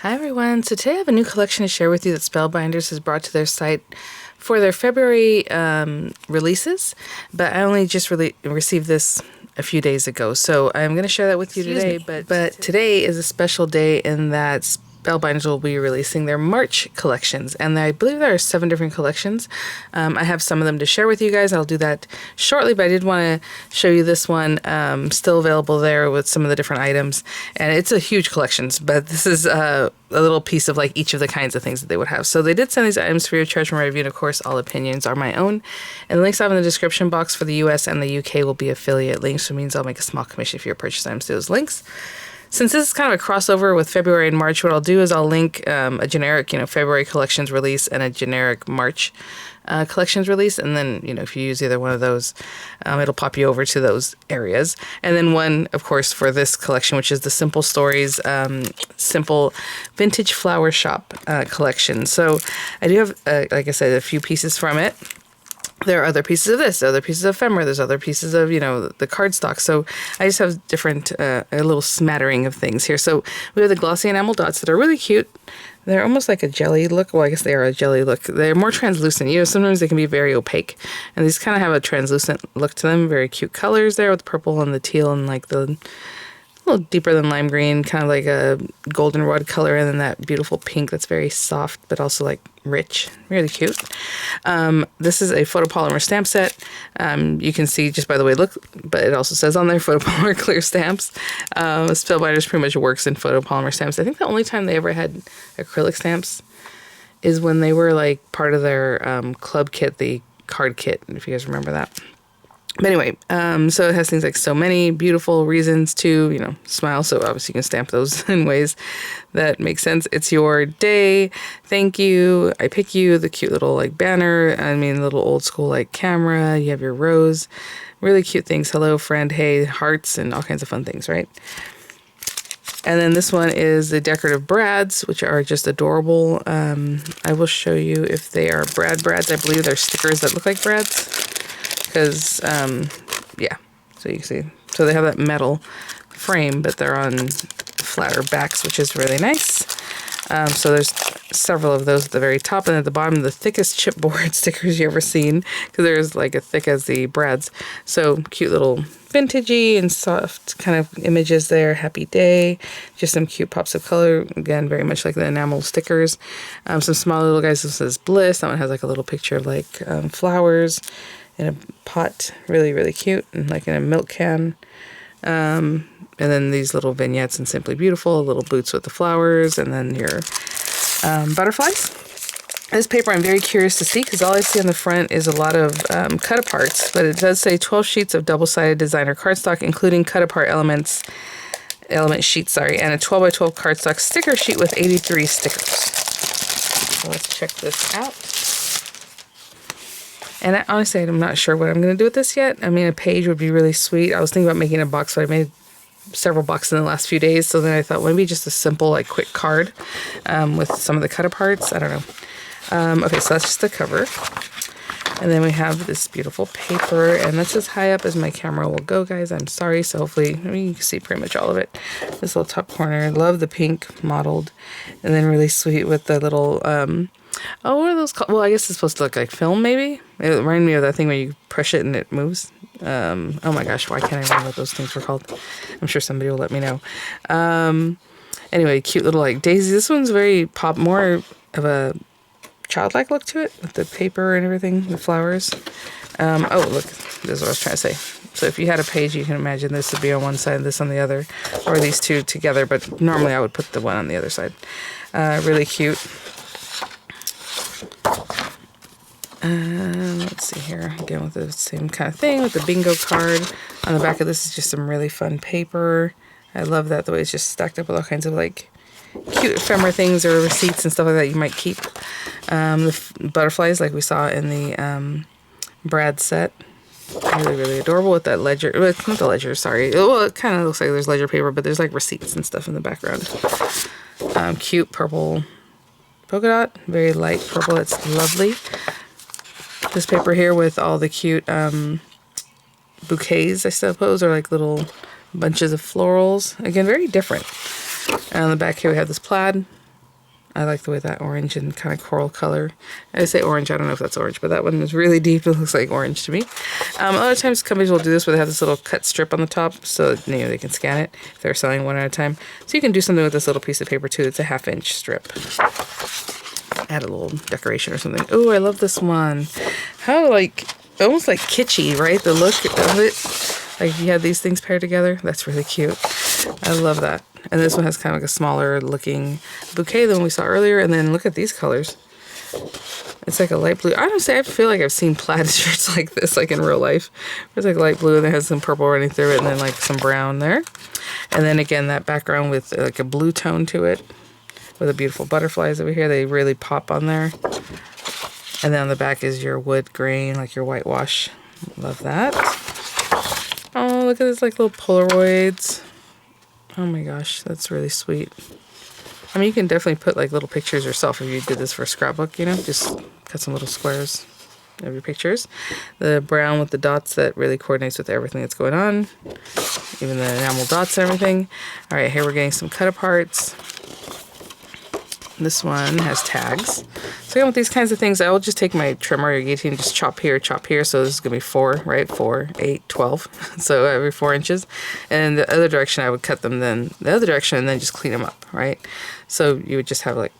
Hi everyone, so today I have a new collection to share with you that Spellbinders has brought to their site for their February releases, but I only just received this a few days ago, so I'm going to share that with you today. But today is a special day in that Spellbinders will be releasing their March collections, and I believe there are 7 different collections. I have some of them to share with you guys. I'll do that shortly, but I did want to show you this one, still available there with some of the different items, and it's a huge collection, but this is a little piece of like each of the kinds of things that they would have. So they did send these items free of charge from my review, and of course all opinions are my own, and the links I have in the description box for the US and the UK will be affiliate links, which means I'll make a small commission if you purchase items to those links. Since this is kind of a crossover with February and March, what I'll do is I'll link a generic, February collections release and a generic March collections release. And then, if you use either one of those, it'll pop you over to those areas. And then one, of course, for this collection, which is the Simple Stories, Simple Vintage Flower Shop collection. So I do have, like I said, a few pieces from it. There are other pieces of this, other pieces of ephemera, there's other pieces of, the cardstock. So I just have different, a little smattering of things here. So we have the glossy enamel dots that are really cute. They're almost like a jelly look. Well, I guess they are a jelly look. They're more translucent. Sometimes they can be very opaque. And these kind of have a translucent look to them. Very cute colors there with the purple and the teal and like the a little deeper than lime green, kind of like a goldenrod color, and then that beautiful pink that's very soft but also like rich, really cute. This is a photopolymer stamp set. You can see just by the way it looks, but it also says on there photopolymer clear stamps. Spellbinders pretty much works in photopolymer stamps. I think the only time they ever had acrylic stamps is when they were like part of their club kit, the card kit, if you guys remember that. But anyway, so it has things like so many beautiful reasons to, smile. So obviously you can stamp those in ways that make sense. It's your day. Thank you. I pick you. The cute little like banner. Little old school like camera. You have your rose. Really cute things. Hello, friend. Hey, hearts, and all kinds of fun things, right? And then this one is the decorative brads, which are just adorable. I will show you if they are brads. I believe they're stickers that look like brads. Because, yeah, so you can see. So they have that metal frame, but they're on flatter backs, which is really nice. So there's several of those at the very top, and at the bottom, the thickest chipboard stickers you ever seen, because there's like as thick as the brads. So cute little vintagey and soft kind of images there. Happy day. Just some cute pops of color. Again, very much like the enamel stickers. Some small little guys. This says Bliss. That one has like a little picture of like flowers in a pot, really, really cute, and like in a milk can. And then these little vignettes and Simply Beautiful, little boots with the flowers, and then your butterflies. This paper I'm very curious to see because all I see on the front is a lot of cut aparts, but it does say 12 sheets of double-sided designer cardstock, including cut apart element sheets, and a 12 by 12 cardstock sticker sheet with 83 stickers. So let's check this out. And honestly, I'm not sure what I'm going to do with this yet. A page would be really sweet. I was thinking about making a box, but I made several boxes in the last few days. So then I thought maybe just a simple, like, quick card with some of the cut aparts. I don't know. Okay, so that's just the cover. And then we have this beautiful paper. And that's as high up as my camera will go, guys. I'm sorry. So hopefully, you can see pretty much all of it. This little top corner. Love the pink mottled. And then really sweet with the little... what are those called? Well, I guess it's supposed to look like film, maybe. It reminded me of that thing where you push it and it moves. Oh my gosh, why can't I remember what those things were called? I'm sure somebody will let me know. Anyway, cute little like daisy. This one's very more of a childlike look to it with the paper and everything, the flowers. Oh, look, this is what I was trying to say. So if you had a page, you can imagine this would be on one side and this on the other, or these two together, but normally I would put the one on the other side. Really cute. Let's see here, again with the same kind of thing with the bingo card. On the back of this is just some really fun paper. I love that, the way it's just stacked up with all kinds of like cute ephemera things or receipts and stuff like that you might keep. The butterflies like we saw in the Brad set. Really, really adorable with that ledger. Well, it's not the ledger, sorry. Well, it kind of looks like there's ledger paper, but there's like receipts and stuff in the background. Cute purple polka dot, very light purple. It's lovely. This paper here with all the cute bouquets, I suppose, or like little bunches of florals. Again, very different. And on the back here we have this plaid I like the way that orange and kind of coral color. I say orange, I don't know if that's orange, but that one is really deep. It looks like orange to me. A lot of times companies will do this where they have this little cut strip on the top so that, you know, they can scan it if they're selling one at a time. So you can do something with this little piece of paper too. It's a 1/2 inch strip. Add a little decoration or something. Oh, I love this one. How like, almost like kitschy, right? The look of it. Like you have these things paired together. That's really cute. I love that. And this one has kind of like a smaller looking bouquet than we saw earlier. And then look at these colors. It's like a light blue. Honestly, I feel like I've seen plaid shirts like this, like in real life. It's like light blue and it has some purple running through it and then like some brown there. And then again, that background with like a blue tone to it with the beautiful butterflies over here. They really pop on there. And then on the back is your wood grain, like your whitewash. Love that. Oh, look at this like little Polaroids. Oh my gosh, that's really sweet. I mean, you can definitely put like little pictures yourself if you did this for a scrapbook, you know, just cut some little squares of your pictures. The brown with the dots that really coordinates with everything that's going on, even the enamel dots and everything. All right, here we're getting some cut aparts. This one has tags. So again, with these kinds of things, I will just take my trimmer or guillotine and just chop here. So this is going to be 4, right? 4, 8, 12. So every 4 inches. And the other direction, I would cut them then the other direction and then just clean them up, right? So you would just have like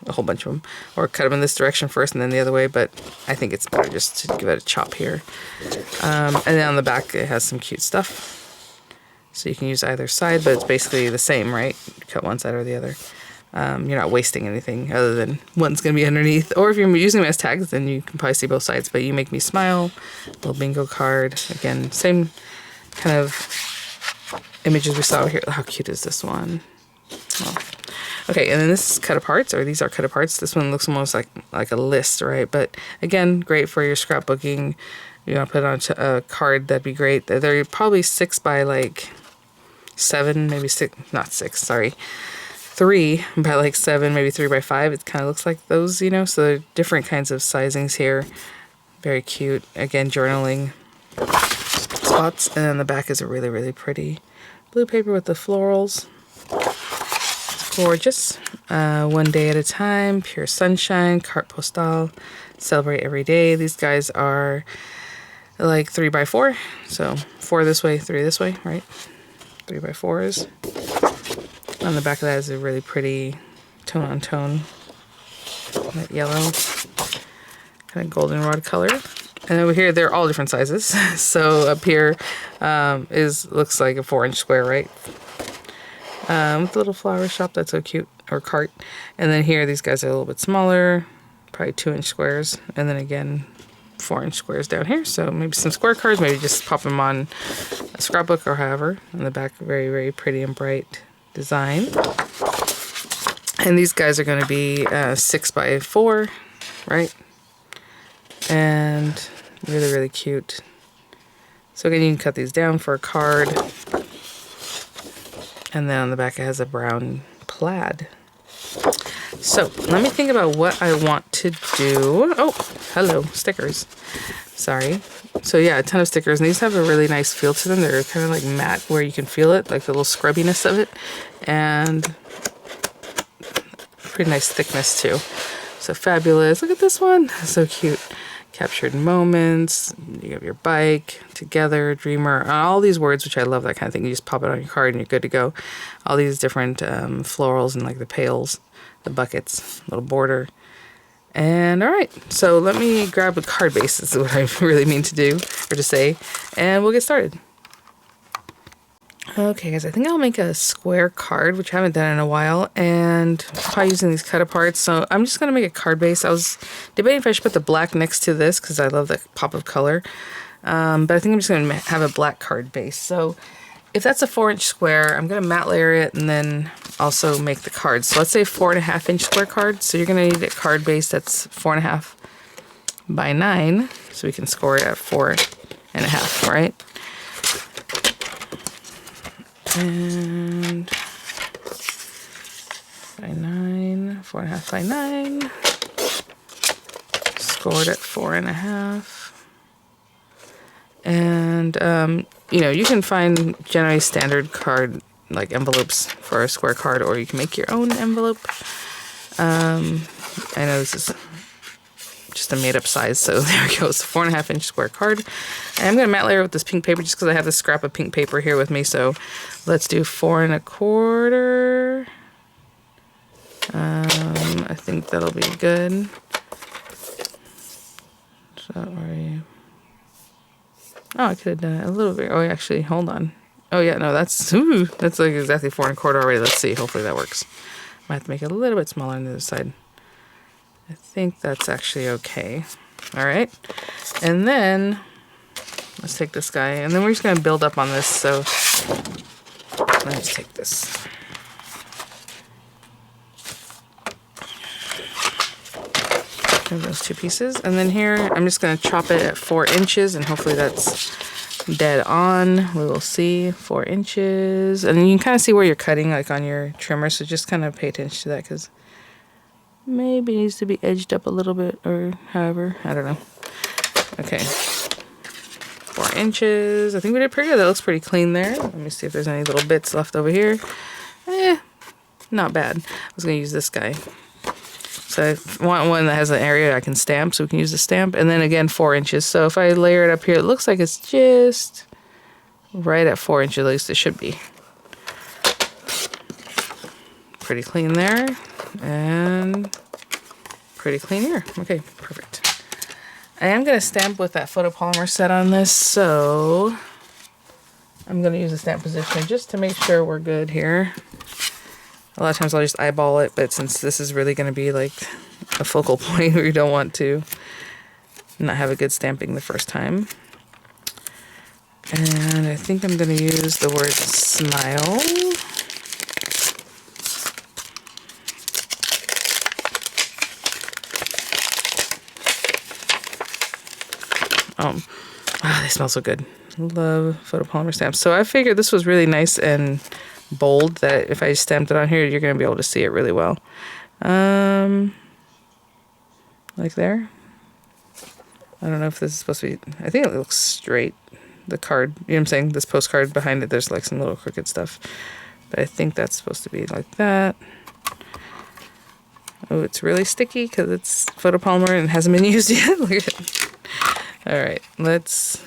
a whole bunch of them. Or cut them in this direction first and then the other way. But I think it's better just to give it a chop here. And then on the back, it has some cute stuff. So you can use either side, but it's basically the same, right? Cut one side or the other. You're not wasting anything other than one's going to be underneath. Or if you're using them as tags, then you can probably see both sides. But you make me smile, little bingo card. Again, same kind of images we saw here. How cute is this one? Oh. Okay, and then this is cut aparts, or these are cut aparts. This one looks almost like a list, right? But again, great for your scrapbooking. You want to put it on a card, that'd be great. They're probably 6 by like 7, maybe 6, not 6, sorry. 3 by like 7, maybe 3 by 5. It kind of looks like those, you know. So there are different kinds of sizings here. Very cute. Again, journaling spots. And then the back is a really, really pretty blue paper with the florals. It's gorgeous. One day at a time. Pure sunshine. Carte postale. Celebrate every day. These guys are like 3 by 4. So 4 this way, 3 this way, right? 3 by 4s. On the back of that is a really pretty tone on tone, that yellow, kind of goldenrod color. And over here, they're all different sizes. So up here looks like a 4-inch square, right? With the little flower shop, that's so cute, or cart. And then here, these guys are a little bit smaller, probably 2-inch squares. And then again, 4-inch squares down here. So maybe some square cards, maybe just pop them on a scrapbook or however. On the back, very, very pretty and bright design. And these guys are going to be 6 by 4, right? And really, really cute. So again, you can cut these down for a card. And then on the back it has a brown plaid. So let me think about what I want to do. Oh, hello, stickers. Sorry. So yeah, a ton of stickers. And these have a really nice feel to them. They're kind of like matte where you can feel it, like the little scrubbiness of it. And pretty nice thickness too. So fabulous. Look at this one. So cute. Captured moments. You have your bike, together, dreamer. All these words, which I love, that kind of thing. You just pop it on your card and you're good to go. All these different florals and like the pails, the buckets, little border. And all right, so let me grab a card base. This is what I really mean to do, or to say, and we'll get started. Okay, guys, I think I'll make a square card, which I haven't done in a while, and probably using these cut aparts. So I'm just going to make a card base. I was debating if I should put the black next to this, because I love the pop of color. But I think I'm just going to have a black card base. So if that's a 4-inch square, I'm going to matte layer it and then also make the cards. So let's say 4.5-inch square card. So you're going to need a card base that's 4.5 by 9. So we can score it at 4.5, right? And by 9, 4.5 by 9. Scored at 4.5. And, you know, you can find generally standard card, like envelopes for a square card, or you can make your own envelope. I know this is just a made-up size, so there we go. It's a 4.5-inch square card. And I'm going to matte layer with this pink paper just because I have this scrap of pink paper here with me. So let's do 4 1/4. I think that'll be good. So are you? Oh, I could have done it a little bit. Oh, actually, hold on. Oh yeah, no, that's like exactly 4 1/4 already. Let's see. Hopefully that works. Might have to make it a little bit smaller on the other side. I think that's actually okay. All right, and then let's take this guy, and then we're just gonna build up on this. So let's take this. Those 2 pieces, and then here I'm just gonna chop it at 4 inches, and hopefully that's dead on. We will see. 4 inches, and you can kind of see where you're cutting, like on your trimmer. So just kind of pay attention to that because maybe it needs to be edged up a little bit, or however, I don't know. Okay, 4 inches. I think we did pretty good. That looks pretty clean there. Let me see if there's any little bits left over here. Not bad. I was gonna use this guy. So I want one that has an area I can stamp, so we can use the stamp. And then again, 4 inches. So if I layer it up here, it looks like it's just right at 4 inches, at least it should be. Pretty clean there. And pretty clean here. Okay, perfect. I am going to stamp with that photopolymer set on this, so I'm going to use the stamp position just to make sure we're good here. A lot of times I'll just eyeball it, but since this is really going to be like a focal point, we don't want to not have a good stamping the first time. And I think I'm going to use the word smile. They smell so good. Love photopolymer stamps. So I figured this was really nice and bold that if I stamped it on here, you're going to be able to see it really well. Like there. I don't know if this is supposed to be, I think it looks straight. The card, you know what I'm saying? This postcard behind it, there's like some little crooked stuff. But I think that's supposed to be like that. Oh, it's really sticky because it's photopolymer and hasn't been used yet. Look at it. All right, let's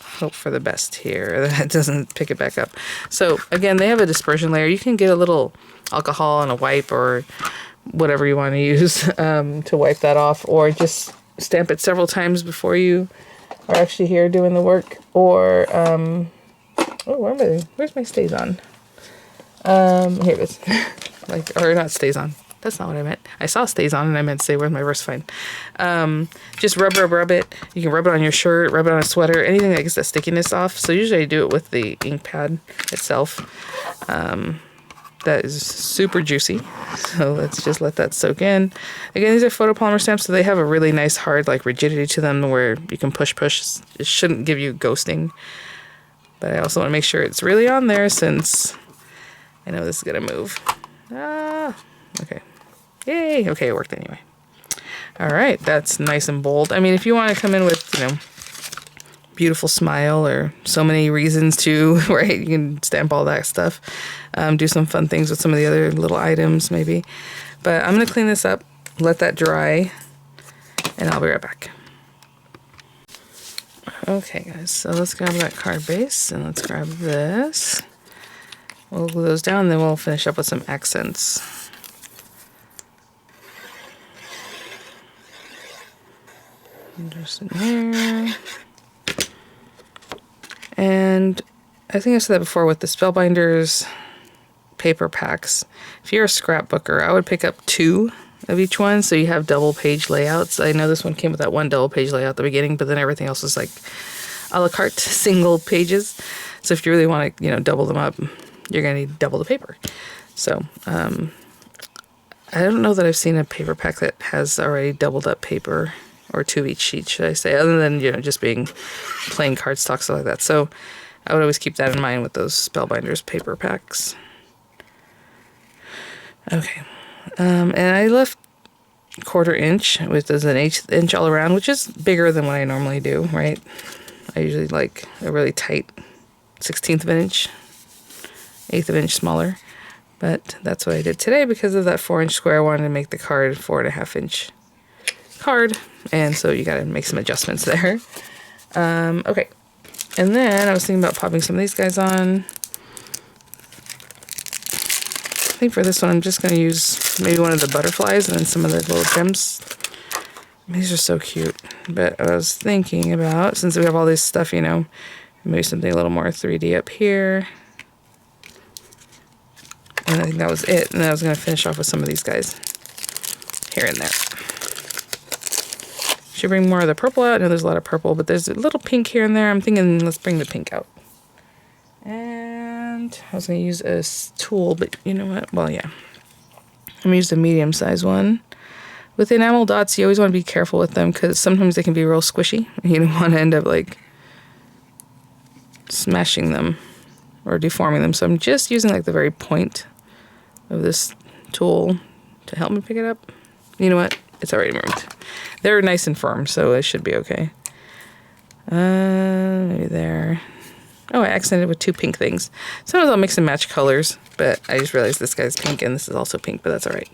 hope for the best here that it doesn't pick it back up. So again, they have a dispersion layer. You can get a little alcohol and a wipe or whatever you want to use to wipe that off, or just stamp it several times before you are actually here doing the work. Or oh, where am I? Where's my stays on? Here it is. Like, or not stays on. That's not what I meant. I saw stays on and I meant to say where's my VersaFine. Just rub it. You can rub it on your shirt, rub it on a sweater, anything that gets that stickiness off. So usually I do it with the ink pad itself. That is super juicy. So let's just let that soak in. Again, these are photopolymer stamps, so they have a really nice hard like rigidity to them where you can push. It shouldn't give you ghosting. But I also want to make sure it's really on there since I know this is going to move. Okay. Yay. Okay, it worked anyway. All right, that's nice and bold. I mean, if you want to come in with, you know, beautiful smile or so many reasons to, right, you can stamp all that stuff. Do some fun things with some of the other little items maybe. But I'm going to clean this up, let that dry, and I'll be right back. Okay, guys, so let's grab that card base and let's grab this. We'll glue those down, and then we'll finish up with some accents. Just in here. And I think I said that before with the Spellbinders paper packs. If you're a scrapbooker, I would pick up 2 of each one so you have double page layouts. I know this one came with that one double page layout at the beginning, but then everything else was like a la carte single pages. So if you really want to, you know, double them up, you're going to need double the paper. So I don't know that I've seen a paper pack that has already doubled up paper, or 2 of each sheet, should I say, other than, you know, just being plain cardstock, stuff like that. So I would always keep that in mind with those Spellbinders paper packs. Okay. And I left 1/4 inch, which is an 1/8 inch all around, which is bigger than what I normally do, right? I usually like a really tight 1/16 of an inch, 1/8 of an inch smaller. But that's what I did today because of that 4-inch square. I wanted to make the card 4.5-inch card. And so you got to make some adjustments there. Okay. And then I was thinking about popping some of these guys on. I think for this one, I'm just going to use maybe one of the butterflies and then some of the little gems. These are so cute. But I was thinking about, since we have all this stuff, you know, maybe something a little more 3D up here. And I think that was it. And then I was going to finish off with some of these guys here and there. Should bring more of the purple out. I know there's a lot of purple, but there's a little pink here and there. I'm thinking let's bring the pink out. And I was going to use a tool, but you know what? Well, yeah. I'm going to use the medium-sized one. With enamel dots, you always want to be careful with them because sometimes they can be real squishy. And you don't want to end up like smashing them or deforming them. So I'm just using like the very point of this tool to help me pick it up. You know what? It's already moved. They're nice and firm, so it should be okay. Maybe there. Oh, I accented with 2 pink things. Sometimes I'll mix and match colors, but I just realized this guy's pink and this is also pink, but that's all right.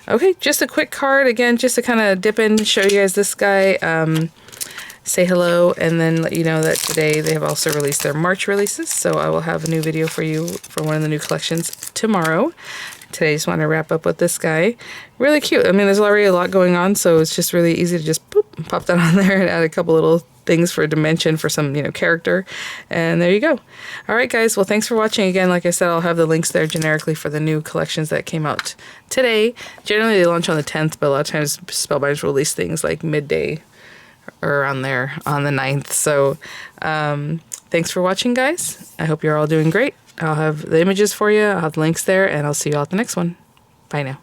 Okay, just a quick card, again, just to kind of dip in, show you guys this guy, say hello, and then let you know that today they have also released their March releases, so I will have a new video for you for one of the new collections tomorrow. Today I just want to wrap up with this guy. Really cute. I mean, there's already a lot going on, so it's just really easy to just boop, pop that on there and add a couple little things for dimension for some, you know, character. And there you go. All right, guys. Well, thanks for watching. Again, like I said, I'll have the links there generically for the new collections that came out today. Generally, they launch on the 10th, but a lot of times Spellbinders release things like midday or around there on the 9th. So thanks for watching, guys. I hope you're all doing great. I'll have the images for you. I'll have the links there, and I'll see you all at the next one. Bye now.